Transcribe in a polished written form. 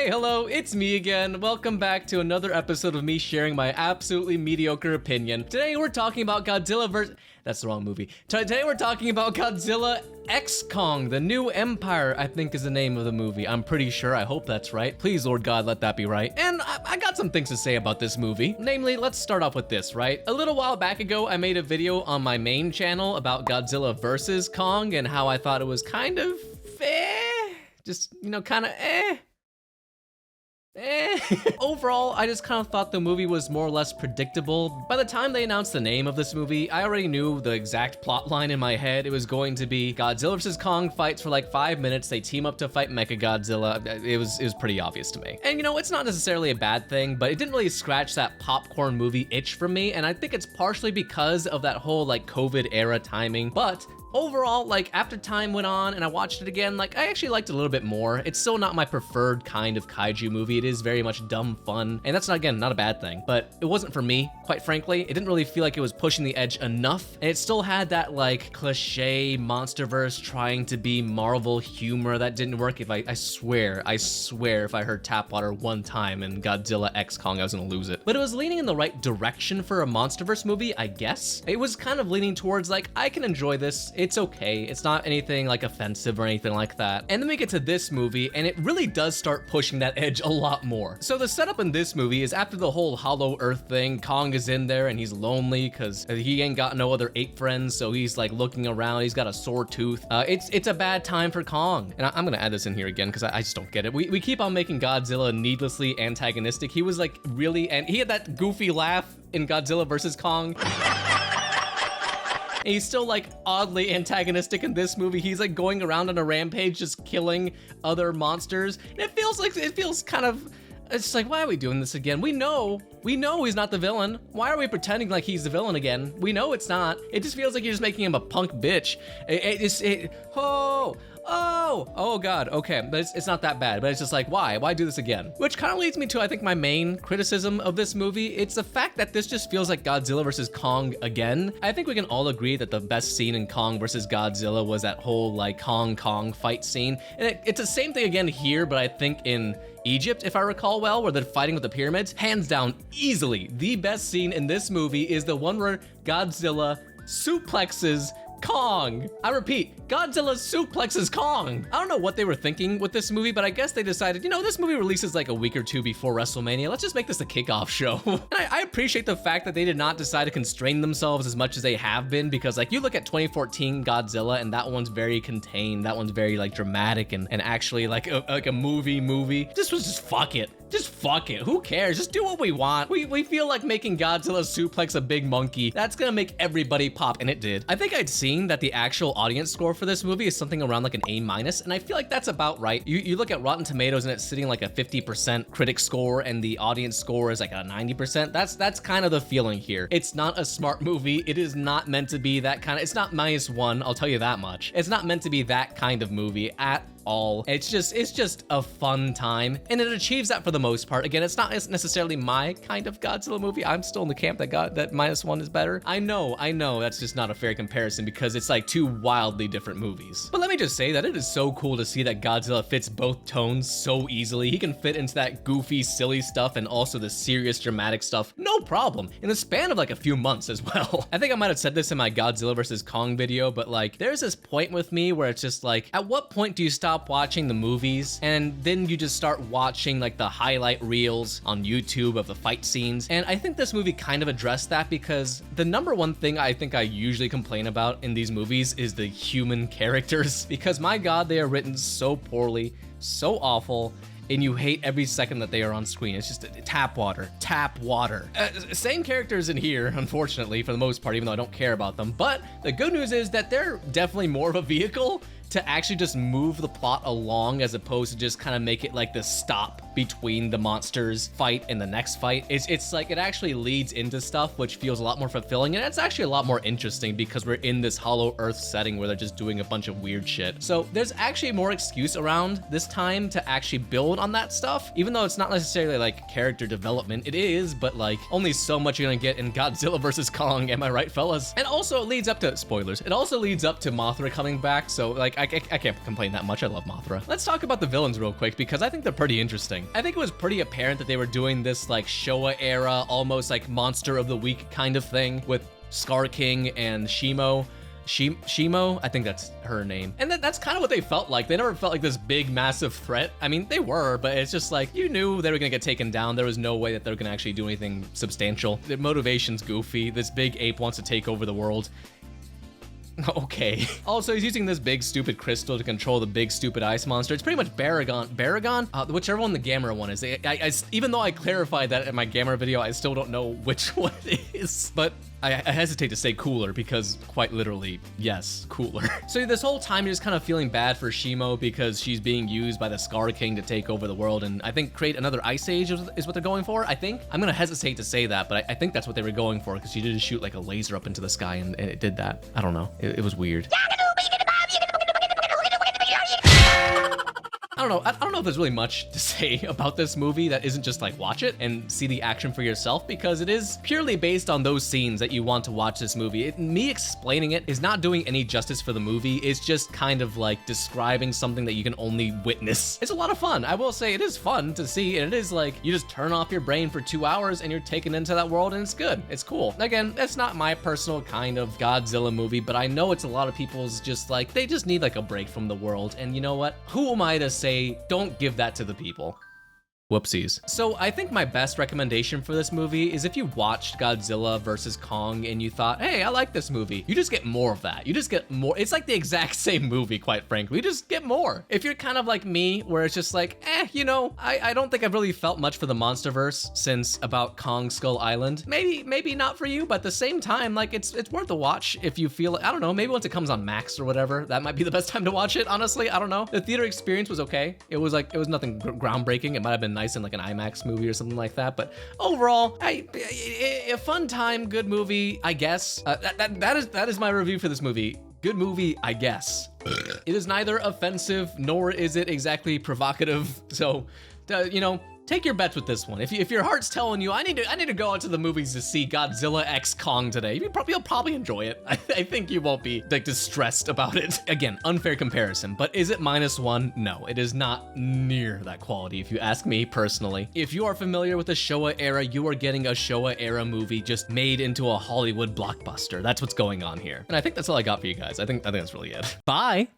Hey, hello, it's me again. Welcome back to another episode of me sharing my absolutely mediocre opinion. Today we're talking about Godzilla vs. That's the wrong movie. Today we're talking about Godzilla X Kong, the New Empire, I think is the name of the movie. I'm pretty sure, I hope that's right. Please, Lord God, let that be right. And I got some things to say about this movie. Namely, let's start off with this, right? A little while back ago, I made a video on my main channel about Godzilla vs. Kong and how I thought it was kind of just, kind of Overall, I just kind of thought the movie was more or less predictable. By the time they announced the name of this movie, I already knew the exact plot line in my head. It was going to be Godzilla vs. Kong fights for like 5 minutes. They team up to fight Mechagodzilla. It was pretty obvious to me. And it's not necessarily a bad thing, but it didn't really scratch that popcorn movie itch for me. And I think it's partially because of that whole COVID era timing. But overall, after time went on and I watched it again, I actually liked it a little bit more. It's still not my preferred kind of kaiju movie. It is very much dumb fun, and that's not a bad thing, but it wasn't for me, quite frankly. It didn't really feel like it was pushing the edge enough, and it still had that cliche monsterverse trying to be Marvel humor that didn't work. I swear, if I heard tap water one time in Godzilla X Kong, I was gonna lose it. But it was leaning in the right direction for a monsterverse movie, I guess. It was kind of leaning towards I can enjoy this. It's okay. It's not anything offensive or anything like that. And then we get to this movie and it really does start pushing that edge a lot more. So the setup in this movie is after the whole Hollow Earth thing, Kong is in there and he's lonely because he ain't got no other ape friends. So he's looking around. He's got a sore tooth. It's a bad time for Kong. And I'm gonna add this in here again because I just don't get it. We keep on making Godzilla needlessly antagonistic. He was really, and he had that goofy laugh in Godzilla vs. Kong. And he's still oddly antagonistic in this movie. He's going around on a rampage just killing other monsters. And it feels kind of, it's why are we doing this again? We know he's not the villain. Why are we pretending like he's the villain again? We know it's not. It just feels like you're just making him a punk bitch. Oh God, okay, but it's not that bad, but it's just why do this again? Which kind of leads me to, I think, my main criticism of this movie. It's the fact that this just feels like Godzilla vs. Kong again. I think we can all agree that the best scene in Kong vs. Godzilla was that whole Kong fight scene. And it's the same thing again here, but I think in Egypt, if I recall well, where they're fighting with the pyramids. Hands down, easily, the best scene in this movie is the one where Godzilla suplexes Kong. I repeat, Godzilla suplexes Kong. I don't know what they were thinking with this movie, but I guess they decided, this movie releases a week or two before WrestleMania. Let's just make this a kickoff show. And I appreciate the fact that they did not decide to constrain themselves as much as they have been, because you look at 2014 Godzilla and that one's very contained. That one's very dramatic and actually a movie. This was just fuck it. Just fuck it. Who cares? Just do what we want. We feel like making Godzilla suplex a big monkey. That's gonna make everybody pop, and it did. I think I'd seen that the actual audience score for this movie is something around an A-, and I feel like that's about right. You look at Rotten Tomatoes and it's sitting a 50% critic score, and the audience score is a 90%. That's kind of the feeling here. It's not a smart movie. It is not meant to be that kind of. It's not -1. I'll tell you that much. It's not meant to be that kind of movie at all. It's just a fun time, and it achieves that for the most part. Again, it's not necessarily my kind of Godzilla movie. I'm still in the camp that -1 is better. I know that's just not a fair comparison because it's two wildly different movies. But let me just say that it is so cool to see that Godzilla fits both tones so easily. He can fit into that goofy, silly stuff and also the serious, dramatic stuff, no problem, in the span of a few months as well. I think I might have said this in my Godzilla vs. Kong video, but there's this point with me where it's just at what point do you stop watching the movies and then you just start watching the highlight reels on YouTube of the fight scenes? And I think this movie kind of addressed that, because the number one thing I think I usually complain about in these movies is the human characters, because my God, they are written so poorly, so awful, and you hate every second that they are on screen. It's just tap water. Same characters in here, unfortunately, for the most part, even though I don't care about them. But the good news is that they're definitely more of a vehicle to actually just move the plot along, as opposed to just kind of make it the stop between the monsters fight and the next fight. It's it actually leads into stuff which feels a lot more fulfilling, and it's actually a lot more interesting because we're in this Hollow Earth setting where they're just doing a bunch of weird shit. So there's actually more excuse around this time to actually build on that stuff, even though it's not necessarily character development. It is, but only so much you're gonna get in Godzilla vs. Kong, am I right, fellas? And also it leads up to, spoilers, it also leads up to Mothra coming back, so I can't complain that much. I love Mothra. Let's talk about the villains real quick because I think they're pretty interesting. thing. I think it was pretty apparent that they were doing this like Showa era, almost like Monster of the Week kind of thing with Scar King and Shimo. Shimo? I think that's her name. And that's kind of what they felt like. They never felt like this big, massive threat. I mean, they were, but it's just like, you knew they were gonna get taken down. There was no way that they're gonna actually do anything substantial. Their motivation's goofy. This big ape wants to take over the world. Okay. Also, he's using this big stupid crystal to control the big stupid ice monster. It's pretty much Baragon? Whichever one the Gamera one is. Even though I clarified that in my Gamera video, I still don't know which one it is. But I hesitate to say cooler because quite literally, yes, cooler. So this whole time you're just kind of feeling bad for Shimo because she's being used by the Scar King to take over the world and I think create another ice age is what they're going for, I think. I'm gonna hesitate to say that, but I think that's what they were going for because she did shoot like a laser up into the sky and it did that. I don't know. It was weird. I don't know if there's really much to say about this movie that isn't just like watch it and see the action for yourself because it is purely based on those scenes that you want to watch this movie. Me explaining it is not doing any justice for the movie. It's just kind of like describing something that you can only witness. It's a lot of fun. I will say it is fun to see and it is like you just turn off your brain for 2 hours and you're taken into that world and it's good. It's cool. Again, that's not my personal kind of Godzilla movie, but I know it's a lot of people's just like, they just need like a break from the world. And you know what? Who am I to say don't give that to the people? Whoopsies. So I think my best recommendation for this movie is if you watched Godzilla versus Kong and you thought, hey, I like this movie, you just get more of that. You just get more. It's like the exact same movie, quite frankly. You just get more. If you're kind of like me, where it's just like, you know, I don't think I've really felt much for the Monsterverse since about Kong Skull Island. Maybe not for you, but at the same time, like it's worth a watch if you feel, I don't know, maybe once it comes on Max or whatever, that might be the best time to watch it, honestly. I don't know. The theater experience was okay. It was nothing groundbreaking. It might have been nice in like an IMAX movie or something like that, but overall, a fun time, good movie, I guess. That is my review for this movie. Good movie, I guess. It is neither offensive nor is it exactly provocative, so you know, take your bets with this one. If your heart's telling you, I need to go out to the movies to see Godzilla X Kong today, you'll probably enjoy it. I think you won't be like distressed about it. Again, unfair comparison, but is it -1? No, it is not near that quality if you ask me personally. If you are familiar with the Showa era, you are getting a Showa era movie just made into a Hollywood blockbuster. That's what's going on here. And I think that's all I got for you guys. I think that's really it. Bye.